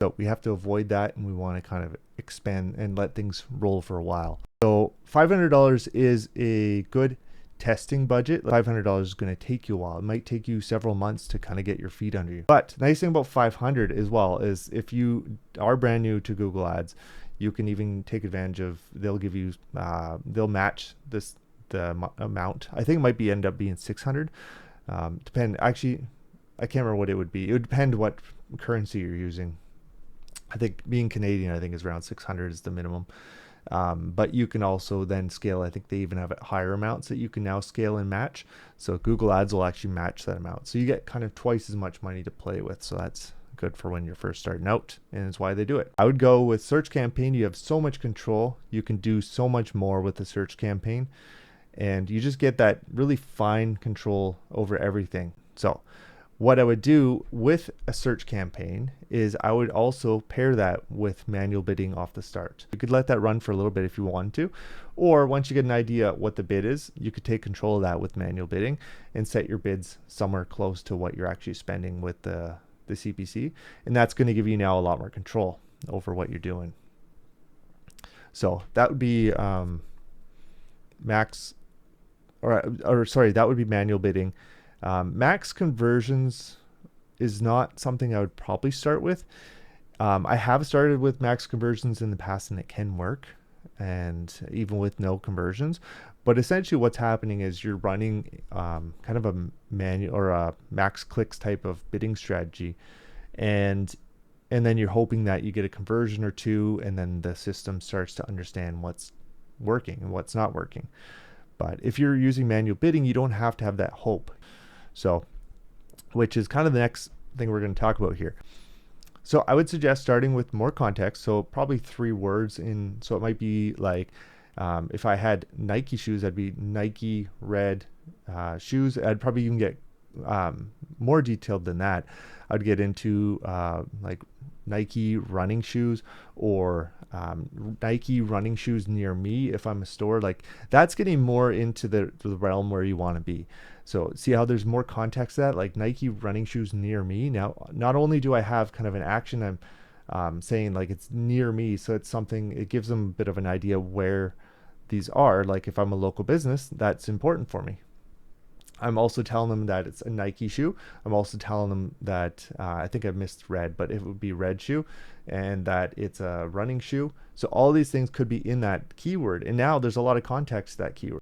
So we have to avoid that, and we want to kind of expand and let things roll for a while. So $500 is a good testing budget. $500 is going to take you a while. It might take you several months to kind of get your feet under you. But the nice thing about 500 as well is if you are brand new to Google Ads, you can even take advantage of, they'll give you, they'll match the amount. I think it might end up being 600. Actually, I can't remember what it would be. It would depend what currency you're using. I think being Canadian, I think is around 600 is the minimum. But you can also then scale. I think they even have higher amounts that you can now scale and match. So Google Ads will actually match that amount. So you get kind of twice as much money to play with. So that's good for when you're first starting out, and it's why they do it. I would go with search campaign. You have so much control. You can do so much more with the search campaign, and you just get that really fine control over everything. So what I would do with a search campaign is I would also pair that with manual bidding off the start. You could let that run for a little bit if you want to, or once you get an idea what the bid is, you could take control of that with manual bidding and set your bids somewhere close to what you're actually spending with the CPC. And that's going to give you now a lot more control over what you're doing. So that would be that would be manual bidding. Max conversions is not something I would probably start with. I have started with max conversions in the past, and it can work, and even with no conversions. But essentially what's happening is you're running kind of a manual or a max clicks type of bidding strategy, and then you're hoping that you get a conversion or two, and then the system starts to understand what's working and what's not working. But if you're using manual bidding, you don't have to have that hope. So, which is kind of the next thing we're going to talk about here. So I would suggest starting with more context. So probably 3 words in. So it might be like, if I had Nike shoes, I'd be Nike red shoes. I'd probably even get more detailed than that. I'd get into like Nike running shoes, or Nike running shoes near me if I'm a store. Like that's getting more into the realm where you want to be. So see how there's more context to that, like Nike running shoes near me. Now, not only do I have kind of an action, I'm saying like it's near me. So it's something, it gives them a bit of an idea where these are. Like if I'm a local business, that's important for me. I'm also telling them that it's a Nike shoe. I'm also telling them that I think I missed red, but it would be red shoe, and that it's a running shoe. So all these things could be in that keyword. And now there's a lot of context to that keyword.